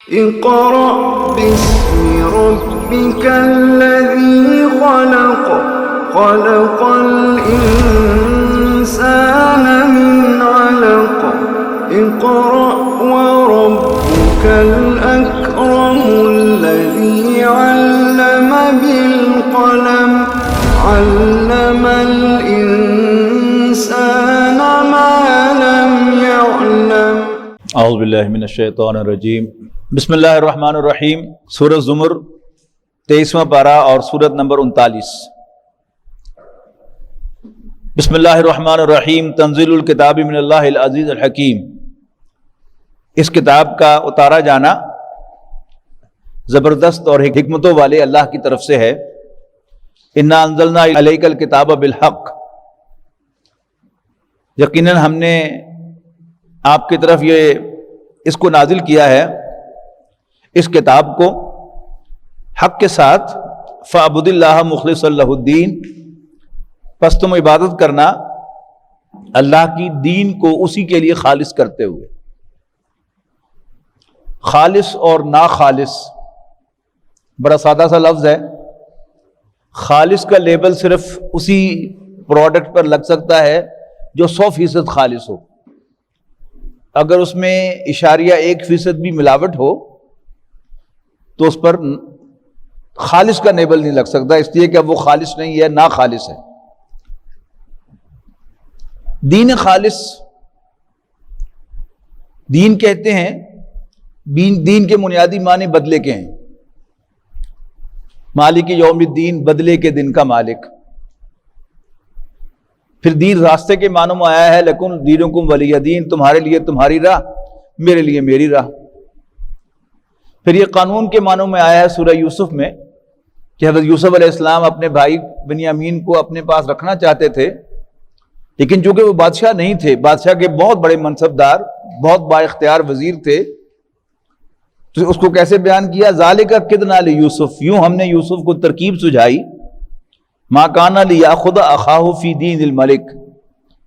اقرأ باسم ربك الذي خلق خلق الإنسان من علق اقرأ وربك الأكرم الذي علم بالقلم علم الإنسان ما لم يعلم اعوذ باللہ من الشیطان الرجیم بسم اللہ الرحمن الرحیم سورۃ زمر 23واں پارہ اور سورت نمبر 39۔ بسم اللہ الرحمن الرحیم تنزیل الکتاب من اللہ العزیز الحکیم۔ اس کتاب کا اتارا جانا زبردست اور حکمتوں والے اللہ کی طرف سے ہے۔ انا انزلنا الیک الکتاب بالحق، یقیناً ہم نے آپ کی طرف اس کو نازل کیا ہے، اس کتاب کو حق کے ساتھ۔ فاعبد اللہ مخلصا لہ الدین، پس تم عبادت کرنا اللہ کی دین کو اسی کے لیے خالص کرتے ہوئے۔ خالص اور ناخالص بڑا سادہ سا لفظ ہے۔ خالص کا لیبل صرف اسی پروڈکٹ پر لگ سکتا ہے جو 100% خالص ہو۔ اگر اس میں اشاریہ 1% بھی ملاوٹ ہو تو اس پر خالص کا لیبل نہیں لگ سکتا، اس لیے کہ وہ خالص نہیں ہے، نا خالص ہے۔ دین خالص، دین کہتے ہیں، دین کے بنیادی معنی بدلے کے ہیں۔ مالک یوم الدین، بدلے کے دن کا مالک۔ پھر دین راستے کے معنوں میں آیا ہے لکم دینکم ولی دین، تمہارے لیے تمہاری راہ، میرے لیے میری راہ۔ پھر یہ قانون کے معنوں میں آیا ہے سورہ یوسف میں کہ حضرت یوسف علیہ السلام اپنے بھائی بنیامین کو اپنے پاس رکھنا چاہتے تھے، لیکن چونکہ وہ بادشاہ نہیں تھے، بادشاہ کے بہت بڑے منصبدار، بہت با اختیار وزیر تھے، تو اس کو کیسے بیان کیا؟ ذالک کدنا لیوسف، یوں ہم نے یوسف کو ترکیب سجھائی، ما کان لیاخذ اخاہ فی دین الملک،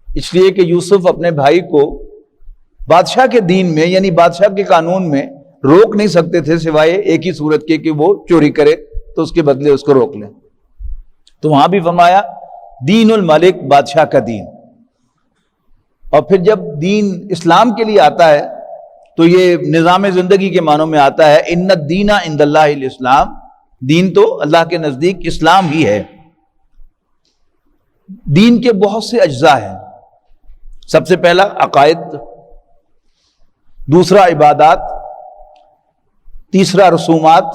اس لیے کہ یوسف اپنے بھائی کو بادشاہ کے دین میں، یعنی بادشاہ کے قانون میں روک نہیں سکتے تھے سوائے ایک ہی صورت کے کہ وہ چوری کرے تو اس کے بدلے اس کو روک لیں۔ تو وہاں بھی فرمایا دین الملک، بادشاہ کا دین۔ اور پھر جب دین اسلام کے لیے آتا ہے تو یہ نظام زندگی کے معنوں میں آتا ہے، ان الدین عند اللہ الاسلام، دین تو اللہ کے نزدیک اسلام ہی ہے۔ دین کے بہت سے اجزاء ہیں۔ سب سے پہلا عقائد، دوسرا عبادات، تیسرا رسومات۔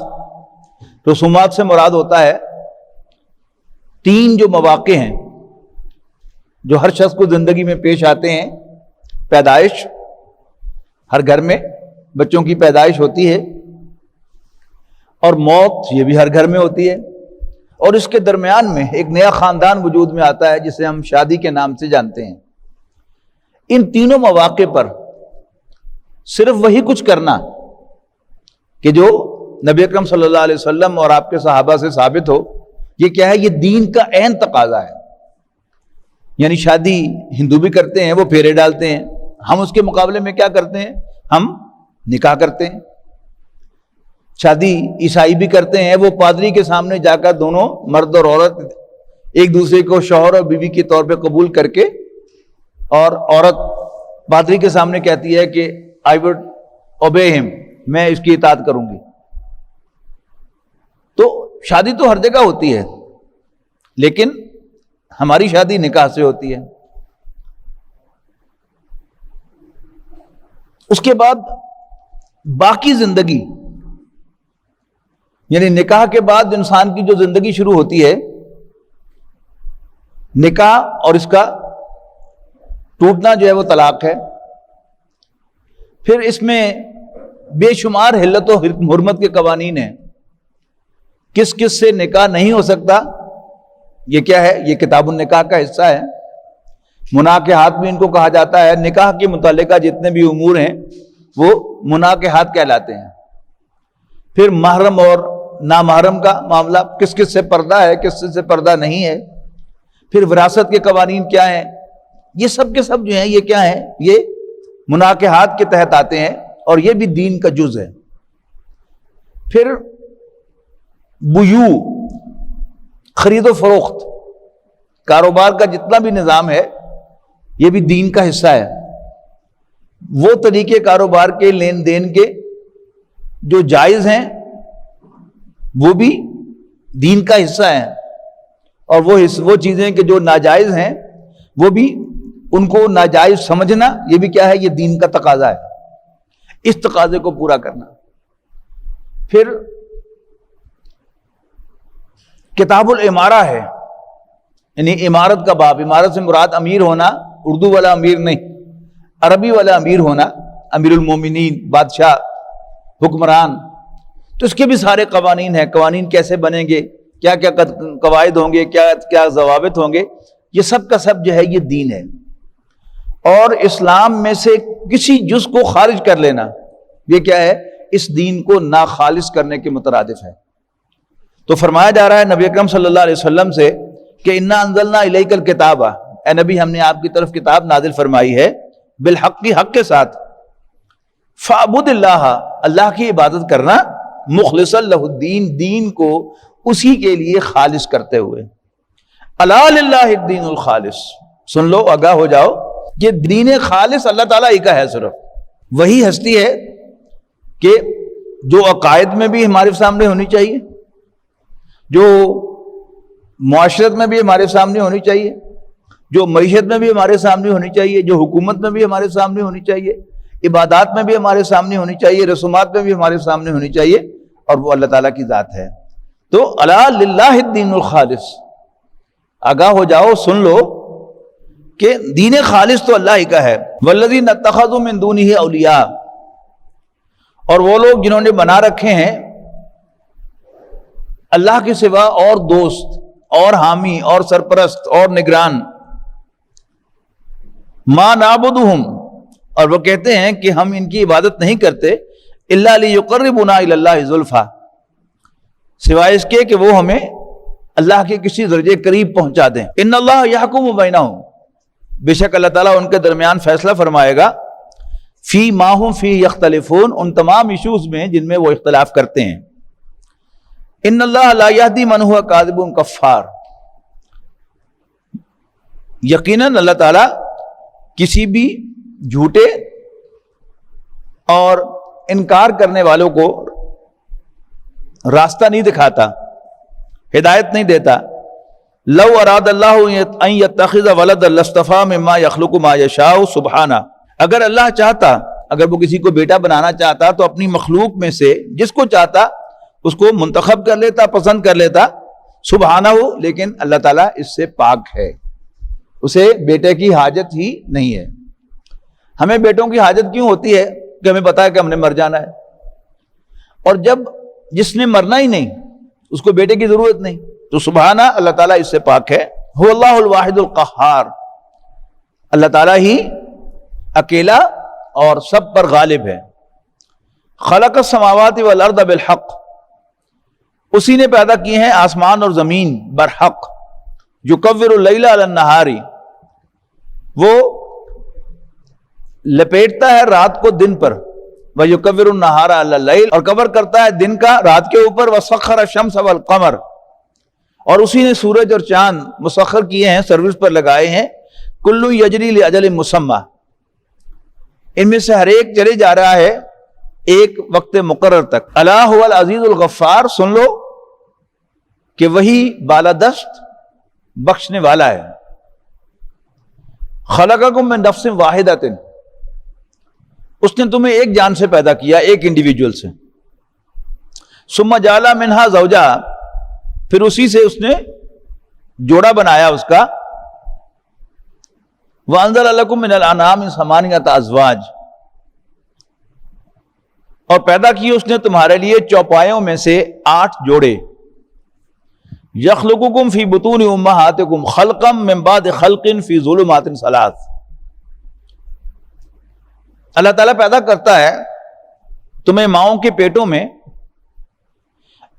رسومات سے مراد ہوتا ہے 3 جو مواقع ہیں جو ہر شخص کو زندگی میں پیش آتے ہیں۔ پیدائش، ہر گھر میں بچوں کی پیدائش ہوتی ہے، اور موت، یہ بھی ہر گھر میں ہوتی ہے، اور اس کے درمیان میں ایک نیا خاندان وجود میں آتا ہے جسے ہم شادی کے نام سے جانتے ہیں۔ ان تینوں مواقع پر صرف وہی کچھ کرنا کہ جو نبی اکرم صلی اللہ علیہ وسلم اور آپ کے صحابہ سے ثابت ہو، یہ کیا ہے؟ یہ دین کا عین تقاضا ہے۔ یعنی شادی ہندو بھی کرتے ہیں، وہ پھیرے ڈالتے ہیں، ہم اس کے مقابلے میں کیا کرتے ہیں؟ ہم نکاح کرتے ہیں۔ شادی عیسائی بھی کرتے ہیں، وہ پادری کے سامنے جا کر دونوں مرد اور عورت ایک دوسرے کو شوہر اور بیوی کے طور پہ قبول کر کے، اور عورت پادری کے سامنے کہتی ہے کہ I would obey him، میں اس کی اطاعت کروں گی۔ تو شادی تو ہر جگہ ہوتی ہے، لیکن ہماری شادی نکاح سے ہوتی ہے۔ اس کے بعد باقی زندگی، یعنی نکاح کے بعد انسان کی جو زندگی شروع ہوتی ہے، نکاح اور اس کا ٹوٹنا جو ہے وہ طلاق ہے۔ پھر اس میں بے شمار حلت و حرمت کے قوانین ہیں۔ کس کس سے نکاح نہیں ہو سکتا، یہ کیا ہے؟ یہ کتاب النکاح کا حصہ ہے۔ مناکحات بھی ان کو کہا جاتا ہے۔ نکاح کے متعلقہ جتنے بھی امور ہیں وہ مناکحات کہلاتے ہیں۔ پھر محرم اور نامحرم کا معاملہ، کس کس سے پردہ ہے، کس سے پردہ نہیں ہے۔ پھر وراثت کے قوانین کیا ہیں، یہ سب کے سب جو ہیں یہ کیا ہیں؟ یہ مناکحات کے تحت آتے ہیں، اور یہ بھی دین کا جز ہے۔ پھر بیوع، خرید و فروخت، کاروبار کا جتنا بھی نظام ہے یہ بھی دین کا حصہ ہے. وہ طریقے کاروبار کے لین دین کے جو جائز ہیں وہ بھی دین کا حصہ ہیں، اور وہ چیزیں کہ جو ناجائز ہیں وہ بھی ان کو ناجائز سمجھنا یہ بھی کیا ہے؟ یہ دین کا تقاضا ہے. اس تقاضے کو پورا کرنا. پھر کتاب الامارہ ہے، یعنی عمارت کا باب. عمارت سے مراد امیر ہونا، اردو والا امیر نہیں، عربی والا امیر ہونا، امیر المومنین، بادشاہ، حکمران. تو اس کے بھی سارے قوانین ہیں. قوانین کیسے بنیں گے، کیا کیا قواعد ہوں گے، کیا کیا ضوابط ہوں گے، یہ سب کا سب جو ہے یہ دین ہے. اور اسلام میں سے کسی جز کو خارج کر لینا یہ کیا ہے؟ اس دین کو ناخالص کرنے کے مترادف ہے. تو فرمایا جا رہا ہے نبی اکرم صلی اللہ علیہ وسلم سے کہ انا انزلنا الیک الکتاب، اے نبی ہم نے آپ کی طرف کتاب نازل فرمائی ہے، بالحق، حق کے ساتھ. فاعبد اللہ، اللہ کی عبادت کرنا، مخلصا لہ الدین، دین کو اسی کے لیے خالص کرتے ہوئے. الا للہ الدین الخالص، سن لو، آگاہ ہو جاؤ کہ دین خالص اللہ تعالیٰ ہی کا ہے. صرف وہی ہستی ہے کہ جو عقائد میں بھی ہمارے سامنے ہونی چاہیے، جو معاشرت میں بھی ہمارے سامنے ہونی چاہیے، جو معیشت میں بھی ہمارے سامنے ہونی چاہیے، جو حکومت میں بھی ہمارے سامنے ہونی چاہیے، عبادات میں بھی ہمارے سامنے ہونی چاہیے، رسومات میں بھی ہمارے سامنے ہونی چاہیے، اور وہ اللہ تعالیٰ کی ذات ہے. تو الا للہ الدین الخالص، آگاہ ہو جاؤ، سن لو کہ دین خالص تو اللہ ہی کا ہے. والذین اتخذوا من دونہ اولیاء، اور وہ لوگ جنہوں نے بنا رکھے ہیں اللہ کے سوا اور دوست اور حامی اور سرپرست اور نگران. ما نعبدہم، اور وہ کہتے ہیں کہ ہم ان کی عبادت نہیں کرتے، الا لیقربونا الی اللہ زلفیٰ، سوائے اس کے کہ وہ ہمیں اللہ کے کسی درجے قریب پہنچا دیں. ان اللہ یحکم بینہم، بے شک اللہ تعالیٰ ان کے درمیان فیصلہ فرمائے گا. فی ما ہم فی یختلفون، ان تمام ایشوز میں جن میں وہ اختلاف کرتے ہیں. ان اللہ لا یہدی من ہوا کاذب کفار، یقیناً اللہ تعالیٰ کسی بھی جھوٹے اور انکار کرنے والوں کو راستہ نہیں دکھاتا، ہدایت نہیں دیتا. لو اراد اللہ ان یتخذ ولدا لاصطفیٰ مما یخلق ما یشاء سبحانہ، اگر اللہ چاہتا، اگر وہ کسی کو بیٹا بنانا چاہتا تو اپنی مخلوق میں سے جس کو چاہتا اس کو منتخب کر لیتا، پسند کر لیتا. سبحانہ ہو، لیکن اللہ تعالیٰ اس سے پاک ہے، اسے بیٹے کی حاجت ہی نہیں ہے. ہمیں بیٹوں کی حاجت کیوں ہوتی ہے؟ کہ ہمیں پتا ہے کہ ہم نے مر جانا ہے، اور جب جس نے مرنا ہی نہیں اس کو بیٹے کی ضرورت نہیں. تو سبحانہ، اللہ تعالیٰ اس سے پاک ہے. هو اللہ الواحد القہار، اللہ تعالیٰ ہی اکیلا اور سب پر غالب ہے. خلق السماوات والارض بالحق، اسی نے پیدا کیے ہیں آسمان اور زمین برحق. یکور اللیل علی النہار، وہ لپیٹتا ہے رات کو دن پر. وَيُكَوِّرُ النَّهَارَ عَلَى اللَّيْلِ، اور کور کرتا ہے دن کا رات کے اوپر. وَسَخَّرَ الشَّمْسَ وَالْقَمَرَ، اور اسی نے سورج اور چاند مسخر کیے ہیں، سروس پر لگائے ہیں. كُلٌّ يَجْرِي لِأَجَلٍ مُّسَمًّى، ان میں سے ہر ایک چلے جا رہا ہے ایک وقت مقرر تک. الا هو العزیز الغفار، سن لو کہ وہی بالادست بخشنے والا ہے. خلقکم من نفس واحدۃ، اس نے تمہیں ایک جان سے پیدا کیا، ایک انڈیویجول سے. ثم جعل منها زوجها، پھر اسی سے اس نے جوڑا بنایا اس کا. وانزل لکم من الانعام ثمانیۃ ازواج، اور پیدا کیے اس نے تمہارے لیے چوپایوں میں سے 8 جوڑے. یخلقکم فی بطون امہاتکم خلقا من بعد خلق فی ظلمات 3. اللہ تعالیٰ پیدا کرتا ہے تمہیں ماؤں کے پیٹوں میں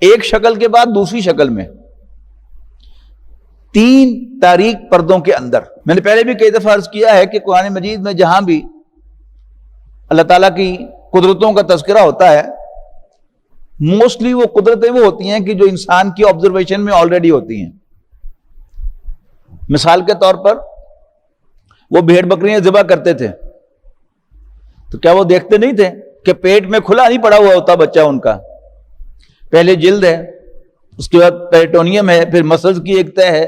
ایک شکل کے بعد دوسری شکل میں 3 تاریک پردوں کے اندر. میں نے پہلے بھی کئی دفعہ عرض کیا ہے کہ قرآن مجید میں جہاں بھی اللہ تعالیٰ کی قدرتوں کا تذکرہ ہوتا ہے موسٹلی وہ قدرتیں وہ ہوتی ہیں کہ جو انسان کی آبزرویشن میں آلریڈی ہوتی ہیں. مثال کے طور پر وہ بھیڑ بکریاں ذبح کرتے تھے تو کیا وہ دیکھتے نہیں تھے کہ پیٹ میں کھلا نہیں پڑا ہوا ہوتا بچہ ان کا؟ پہلے جلد ہے، اس کے بعد پیریٹونیم ہے، پھر مسلز کی ایک تہہ ہے،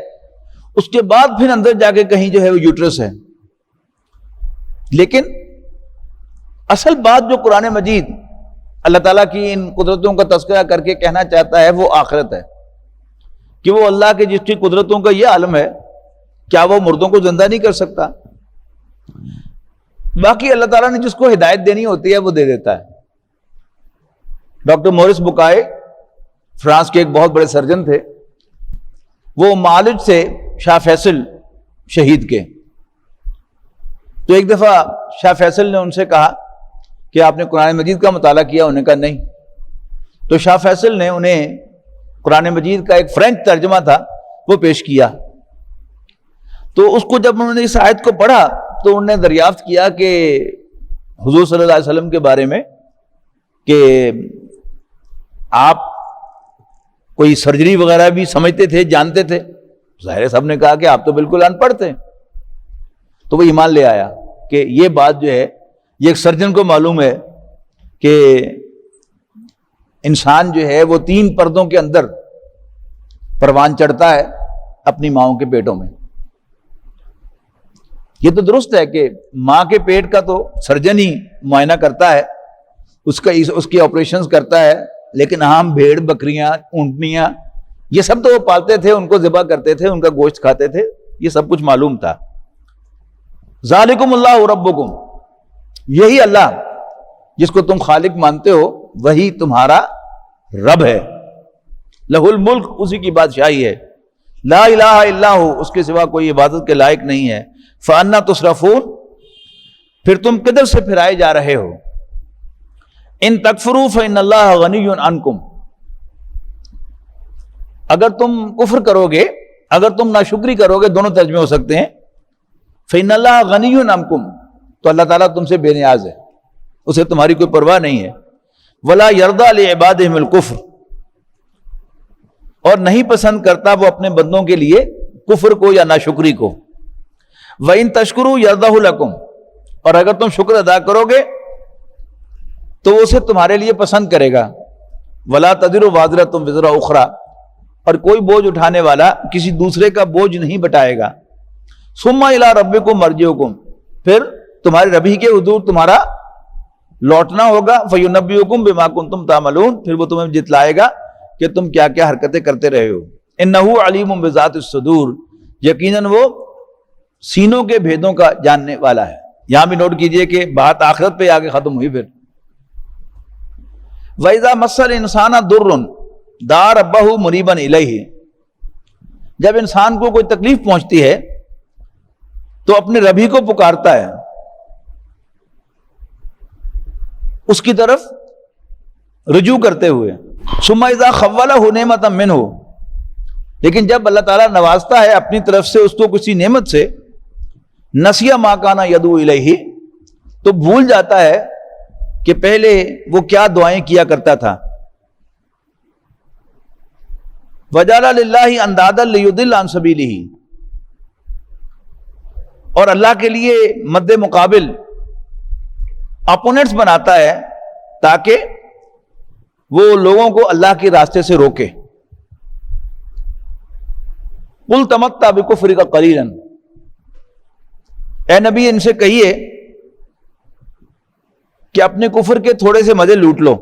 اس کے بعد پھر اندر جا کے کہیں جو ہے وہ یوٹرس ہے. لیکن اصل بات جو قرآن مجید اللہ تعالیٰ کی ان قدرتوں کا تذکرہ کر کے کہنا چاہتا ہے وہ آخرت ہے، کہ وہ اللہ کے جس کی قدرتوں کا یہ عالم ہے، کیا وہ مردوں کو زندہ نہیں کر سکتا؟ باقی اللہ تعالیٰ نے جس کو ہدایت دینی ہوتی ہے وہ دے دیتا ہے. ڈاکٹر مورس بکائے فرانس کے ایک بہت بڑے سرجن تھے، وہ معالج سے شاہ فیصل شہید کے. تو ایک دفعہ شاہ فیصل نے ان سے کہا کہ آپ نے قرآن مجید کا مطالعہ کیا؟ انہوں نے کہا نہیں. تو شاہ فیصل نے انہیں قرآن مجید کا ایک فرینچ ترجمہ تھا وہ پیش کیا. تو اس کو جب انہوں نے اس آیت کو پڑھا تو انہوں نے دریافت کیا کہ حضور صلی اللہ علیہ وسلم کے بارے میں کہ آپ کوئی سرجری وغیرہ بھی سمجھتے تھے، جانتے تھے. ظاہر صاحب نے کہا کہ آپ تو بالکل ان پڑھ تھے. تو وہ ایمان لے آیا کہ یہ بات جو ہے یہ ایک سرجن کو معلوم ہے کہ انسان جو ہے وہ 3 پردوں کے اندر پروان چڑھتا ہے اپنی ماؤں کے پیٹوں میں. یہ تو درست ہے کہ ماں کے پیٹ کا تو سرجن ہی معائنہ کرتا ہے، اس کی آپریشنز کرتا ہے، لیکن ہم بھیڑ بکریاں اونٹنیاں یہ سب تو وہ پالتے تھے، ان کو ذبح کرتے تھے، ان کا گوشت کھاتے تھے، یہ سب کچھ معلوم تھا. ذالکم اللہ ربکم، یہی اللہ جس کو تم خالق مانتے ہو وہی تمہارا رب ہے. لہ الملک، اسی کی بادشاہی ہے. لا الہ الا ہو، اس کے سوا کوئی عبادت کے لائق نہیں ہے. فانا تصرفون، پھر تم کدھر سے پھرائے جا رہے ہو؟ ان تکفروا فإن اللہ غنی عنکم، اگر تم کفر کرو گے، اگر تم ناشکری کرو گے، دونوں ترجمے ہو سکتے ہیں. فإن اللہ غنی عنکم، تو اللہ تعالیٰ تم سے بے نیاز ہے، اسے تمہاری کوئی پرواہ نہیں ہے. ولا یرضی لعبادہم الکفر، اور نہیں پسند کرتا وہ اپنے بندوں کے لیے کفر کو یا ناشکری کو. وَإِن تَشْكُرُوا يَرْضَهُ لَكُمْ، اور اگر تم شکر ادا کرو گے تو اسے تمہارے لیے پسند کرے گا. وَلَا تَزِرُ وَازِرَةٌ وِزْرَ أُخْرَى، اور کوئی بوجھ اٹھانے والا کسی دوسرے کا بوجھ نہیں بٹائے گا. ثُمَّ إِلَىٰ رَبِّكُمْ مَرْجِعُكُمْ، پھر تمہارے ربی کے حضور تمہارا لوٹنا ہوگا. فَيُنَبِّئُكُمْ بِمَا كُنتُمْ تَعْمَلُونَ، پھر وہ تمہیں جتلائے گا کہ تم کیا کیا حرکتیں کرتے رہے ہو. إِنَّهُ عَلِيمٌ بِذَاتِ الصُّدُورِ، یقیناً وہ سینوں کے بھیدوں کا جاننے والا ہے. یہاں بھی نوٹ کیجئے کہ بات آخرت پہ آگے ختم ہوئی. پھر وَإِذَا مَسَّ الْإِنسَانَ ضُرٌّ دَعَا رَبَّهُ مُنِيبًا إِلَيْهِ، جب انسان کو کوئی تکلیف پہنچتی ہے تو اپنے ربی کو پکارتا ہے، اس کی طرف رجوع کرتے ہوئے. ثُمَّ إِذَا خَوَّلَهُ نِعْمَةً مِّنْهُ، لیکن جب اللہ تعالیٰ نوازتا ہے اپنی طرف سے اس کو کسی نعمت سے، نسیٰ مَا كَانَ يَدْعُو إِلَيْهِ، تو بھول جاتا ہے کہ پہلے وہ کیا دعائیں کیا کرتا تھا. وَجَعَلَ لِلَّهِ أَنْدَادًا لِيُضِلَّ عَنْ سَبِيلِهِ، اور اللہ کے لیے مد مقابل اپوننٹس بناتا ہے تاکہ وہ لوگوں کو اللہ کے راستے سے روکے. قُلْ تَمَتَّعْ بِكُفْرِكَ قَلِيلًا، اے نبی ان سے کہیے کہ اپنے کفر کے تھوڑے سے مزے لوٹ لو.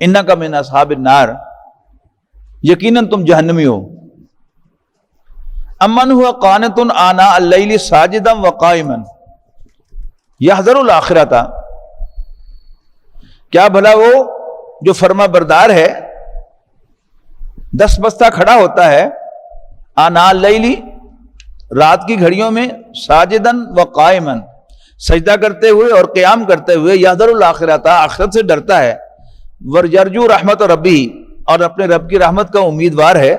اِنَّكَ مِنْ أَصْحَابِ النَّارِ، یقیناً تم جہنمی ہو. امن هو قانت آناء اللیل ساجدا وقائما یحذر الآخرۃ، کیا بھلا وہ جو فرما بردار ہے دس بستہ کھڑا ہوتا ہے آناء اللیل، رات کی گھڑیوں میں، ساجدا وقائما، سجدہ کرتے ہوئے اور قیام کرتے ہوئے، یحذر الآخرۃ، آخرت سے ڈرتا ہے، ورجرجو رحمت ربی، اور اپنے رب کی رحمت کا امیدوار ہے.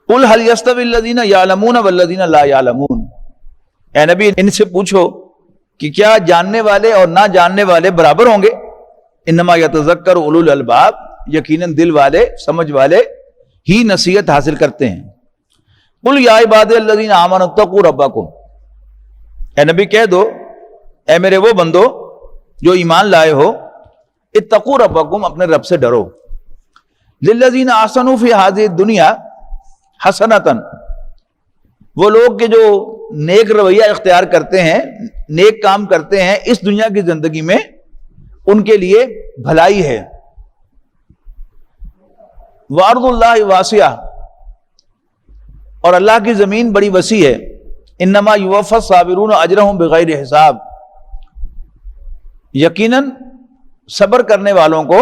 قُلْ هَلْ يَسْتَوِي الَّذِينَ يَعْلَمُونَ وَالَّذِينَ لَا يَعْلَمُونَ، اے نبی ان سے پوچھو کہ کیا جاننے والے اور نہ جاننے والے برابر ہوں گے؟ انما یتذکر اولو الالباب، یقیناً دل والے سمجھ والے ہی نصیحت حاصل کرتے ہیں۔ قل یا عباد الذین آمنوا اتقوا ربکم، اے نبی کہہ دو اے میرے وہ بندو جو ایمان لائے ہو، اتقوا ربکم، اپنے رب سے ڈرو، للذین احسنوا فی ہذہ الدنیا حسنۃ، وہ لوگ کہ جو نیک رویہ اختیار کرتے ہیں، نیک کام کرتے ہیں اس دنیا کی زندگی میں، ان کے لیے بھلائی ہے۔ وارض اللہ واسعہ، اور اللہ کی زمین بڑی وسیع ہے۔ انما یوفی الصابرون اجرہم بغیر حساب، یقیناً صبر کرنے والوں کو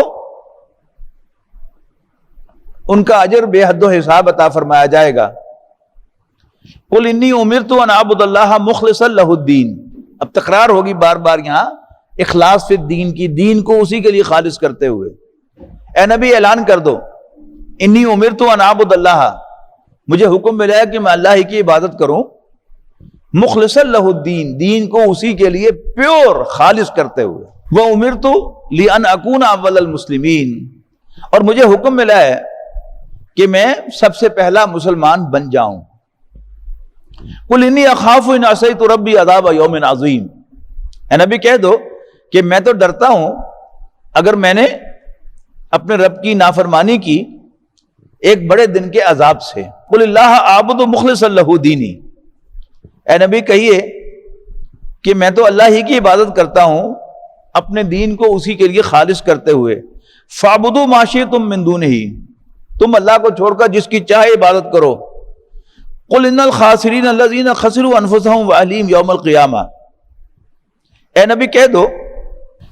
ان کا اجر بے حد و حساب عطا فرمایا جائے گا۔ قل انی امرت ان اعبد اللہ مخلصا لہ الدین، اب تکرار ہوگی بار بار یہاں اخلاص فی الدین کی، دین کو اسی کے لیے خالص کرتے ہوئے۔ اے نبی اعلان کر دو، انی امرت ان اعبد اللہ، مجھے حکم ملا ہے کہ میں اللہ ہی کی عبادت کروں، مخلصا لہ الدین، دین کو اسی کے لیے پیور خالص کرتے ہوئے۔ وامرت لان اکون اول المسلمین، اور مجھے حکم ملا ہے کہ میں سب سے پہلا مسلمان بن جاؤں۔ قل انی اخاف ان عصیت ربی عذاب یوم عظیم، اے نبی کہہ دو کہ میں تو ڈرتا ہوں اگر میں نے اپنے رب کی نافرمانی کی ایک بڑے دن کے عذاب سے۔ قل اللہ اعبد مخلصا لہ دینی، اے نبی کہیے کہ میں تو اللہ ہی کی عبادت کرتا ہوں اپنے دین کو اسی کے لیے خالص کرتے ہوئے۔ فاعبدوا ما شئتم من دونہ، تم اللہ کو چھوڑ کر جس کی چاہے عبادت کرو۔ قل ان الخاسرین الذین خسروا انفسهم واہلیہم یوم القیامہ، اے نبی کہہ دو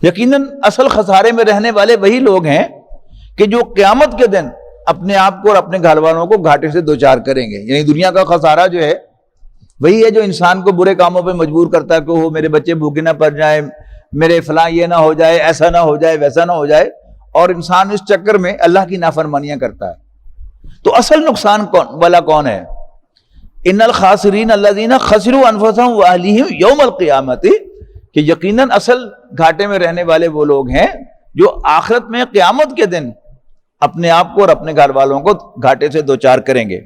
یقیناً اصل خسارے میں رہنے والے وہی لوگ ہیں کہ جو قیامت کے دن اپنے آپ کو اور اپنے گھر والوں کو گھاٹے سے دوچار کریں گے۔ یعنی دنیا کا خسارہ جو ہے وہی ہے جو انسان کو برے کاموں پہ مجبور کرتا ہے کہ وہ میرے بچے بھوکے نہ پڑ جائیں، میرے فلاں یہ نہ ہو جائے، ایسا نہ ہو جائے، ویسا نہ ہو جائے، اور انسان اس چکر میں اللہ کی نافرمانیاں کرتا ہے۔ تو اصل نقصان والا کون ہے؟ ان الخاسرین الذین خسروا انفسهم واہلیہم یوم القیامۃ، کہ یقیناً اصل گھاٹے میں رہنے والے وہ لوگ ہیں جو آخرت میں قیامت کے دن اپنے آپ کو اور اپنے گھر والوں کو گھاٹے سے دوچار کریں گے۔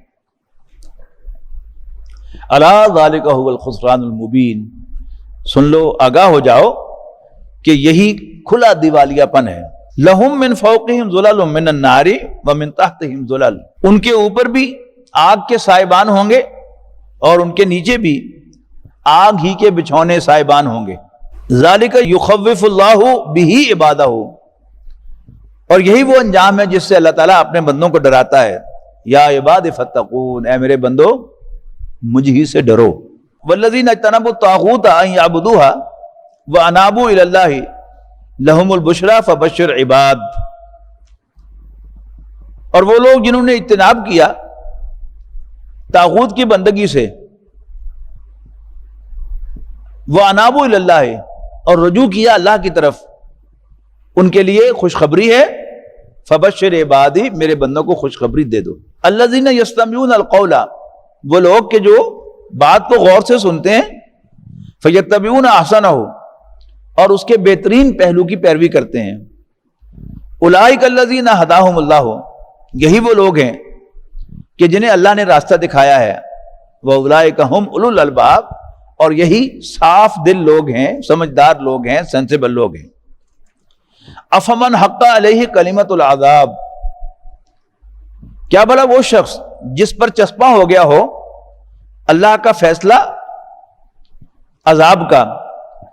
الا ذالک هو الخسران المبین، سن لو، آگاہ ہو جاؤ کہ یہی کھلا دیوالیہ پن ہے۔ لہم من فوقہم ظلل من النار ومن تحتہم ظلل، ان کے اوپر بھی آگ کے سائبان ہوں گے اور ان کے نیچے بھی آگ ہی کے بچھونے سائبان ہوں گے۔ ذالک یخوف اللہ بہ عبادہ، اور یہی وہ انجام ہے جس سے اللہ تعالیٰ اپنے بندوں کو ڈراتا ہے۔ یا عباد فاتقون، اے میرے بندو مجھ ہی سے ڈرو۔ والذین اجتنبوا الطاغوت ان یعبدوها وانابوا الی اللہ لہم البشری فبشر عباد، اور وہ لوگ جنہوں نے اجتناب کیا طاغوت کی بندگی سے، وانابوا الی اللہ، اور رجوع کیا اللہ کی طرف، ان کے لیے خوشخبری ہے۔ فبشر عبادی، میرے بندوں کو خوشخبری دے دو۔ الذین یستمعون القول، وہ لوگ کہ جو بات کو غور سے سنتے ہیں، فیتبعون احسنہ، اور اس کے بہترین پہلو کی پیروی کرتے ہیں۔ اولئک الذین ہداہم اللہ، یہی وہ لوگ ہیں کہ جنہیں اللہ نے راستہ دکھایا ہے۔ واولئک ھم اولو الالباب، اور یہی صاف دل لوگ ہیں، سمجھدار لوگ ہیں، سینسیبل لوگ ہیں۔ افمن حق علیہ کلمۃ العذاب، کیا بھلا وہ شخص جس پر چسپاں ہو گیا ہو اللہ کا فیصلہ عذاب کا،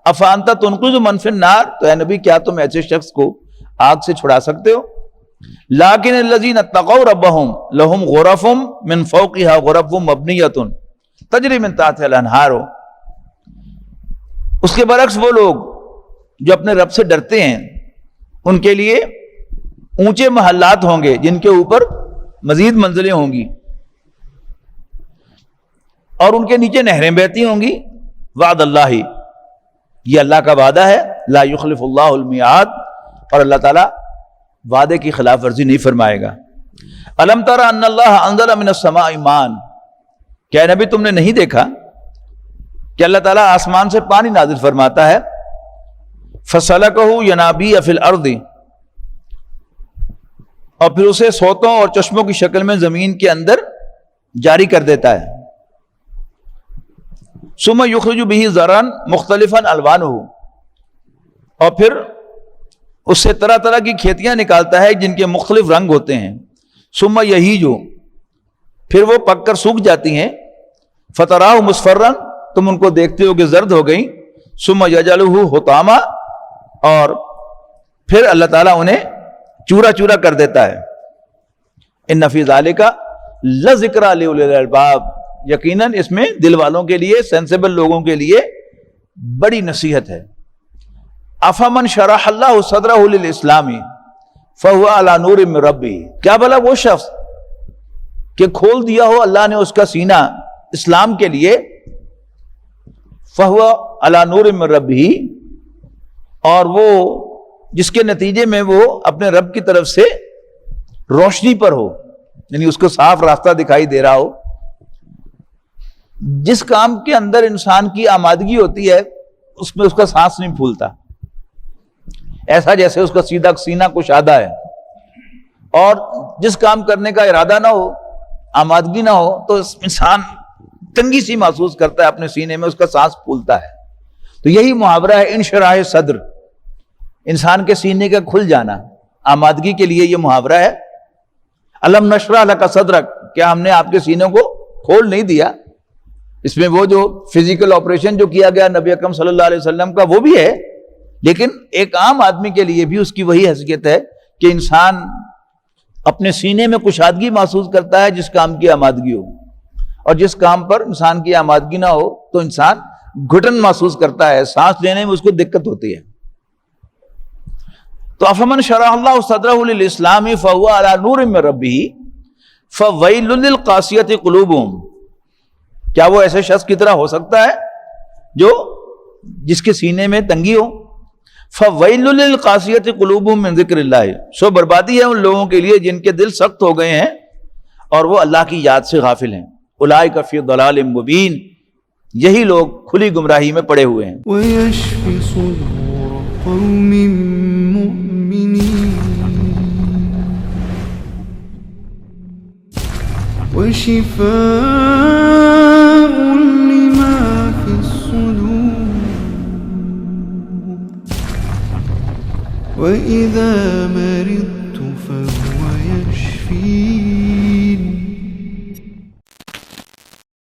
افانت تنقذ من فی النار، تو اے نبی کیا تم ایسے شخص کو آگ سے چھڑا سکتے ہو؟ لیکن الذین اتقوا ربہم لہم غرف من فوقها غرف مبنیۃ تجری من تحتها الانہار، اس کے برعکس وہ لوگ جو اپنے رب سے ڈرتے ہیں ان کے لیے اونچے محلات ہوں گے جن کے اوپر مزید منزلیں ہوں گی، اور ان کے نیچے نہریں بہتی ہوں گی۔ وعد اللہ، یہ اللہ کا وعدہ ہے، لا یخلف اللہ المیعاد، اور اللہ تعالیٰ وعدے کی خلاف ورزی نہیں فرمائے گا۔ الم تر ان اللہ انزل من السماء ماء، کیا نبی تم نے نہیں دیکھا کہ اللہ تعالیٰ آسمان سے پانی نازل فرماتا ہے؟ فسلکہ ینابیع فی الارض، اور پھر اسے سوتوں اور چشموں کی شکل میں زمین کے اندر جاری کر دیتا ہے. ثم یخرج به زرعا مختلفا الوانہ، اور پھر اس سے طرح طرح کی کھیتیاں نکالتا ہے جن کے مختلف رنگ ہوتے ہیں. ثم یہیج، پھر وہ پک کر سوکھ جاتی ہیں. فتراہ مصفرا، تم ان کو دیکھتے ہو کہ زرد ہو گئیں. ثم یجعلہ حطاما، اور پھر اللہ تعالیٰ انہیں چورا چورا کر دیتا ہے. ان فی ذالک لذکری لاولی الالباب، یقیناً اس میں دل والوں کے لیے، سینسیبل لوگوں کے لیے بڑی نصیحت ہے. افمن شرح اللہ صدرہ للاسلام فہو علی نور من ربہ، کیا بھلا وہ شخص کہ کھول دیا ہو اللہ نے اس کا سینہ اسلام کے لیے، فہو علی نور من ربہ، اور وہ جس کے نتیجے میں وہ اپنے رب کی طرف سے روشنی پر ہو، یعنی اس کو صاف راستہ دکھائی دے رہا ہو. جس کام کے اندر انسان کی آمادگی ہوتی ہے اس میں اس کا سانس نہیں پھولتا، ایسا جیسے اس کا سیدھا سینہ کشادہ ہے. اور جس کام کرنے کا ارادہ نہ ہو، آمادگی نہ ہو، تو انسان تنگی سی محسوس کرتا ہے اپنے سینے میں، اس کا سانس پھولتا ہے. تو یہی محاورہ ہے انشراح صدر، انسان کے سینے کا کھل جانا. آمادگی کے لیے یہ محاورہ ہے. الم نشرح لک صدرک، کیا ہم نے آپ کے سینوں کو کھول نہیں دیا؟ اس میں وہ جو فزیکل آپریشن جو کیا گیا نبی اکرم صلی اللہ علیہ وسلم کا وہ بھی ہے، لیکن ایک عام آدمی کے لیے بھی اس کی وہی حیثیت ہے کہ انسان اپنے سینے میں کشادگی محسوس کرتا ہے جس کام کی آمادگی ہو، اور جس کام پر انسان کی آمادگی نہ ہو تو انسان گھٹن محسوس کرتا ہے، سانس لینے میں اس کو دقت ہوتی ہے. تو افمن شرح اللہ صدرہ للاسلام فہو علی نور من ربہ فویل للقاسیۃ قلوبہم، کیا وہ ایسے شخص کی طرح ہو سکتا ہے جو جس کے سینے میں تنگی ہو؟ فویل للقاسیۃ قلوبہم من ذکر اللہ، سو بربادی ہے ان لوگوں کے لیے جن کے دل سخت ہو گئے ہیں اور وہ اللہ کی یاد سے غافل ہیں. اولئک فی ضلال مبین، یہی لوگ کھلی گمراہی میں پڑے ہوئے ہیں. ويشفي صدور قوم مؤمنين وشفاء لما في الصدور وإذا مرضت فهو يشفين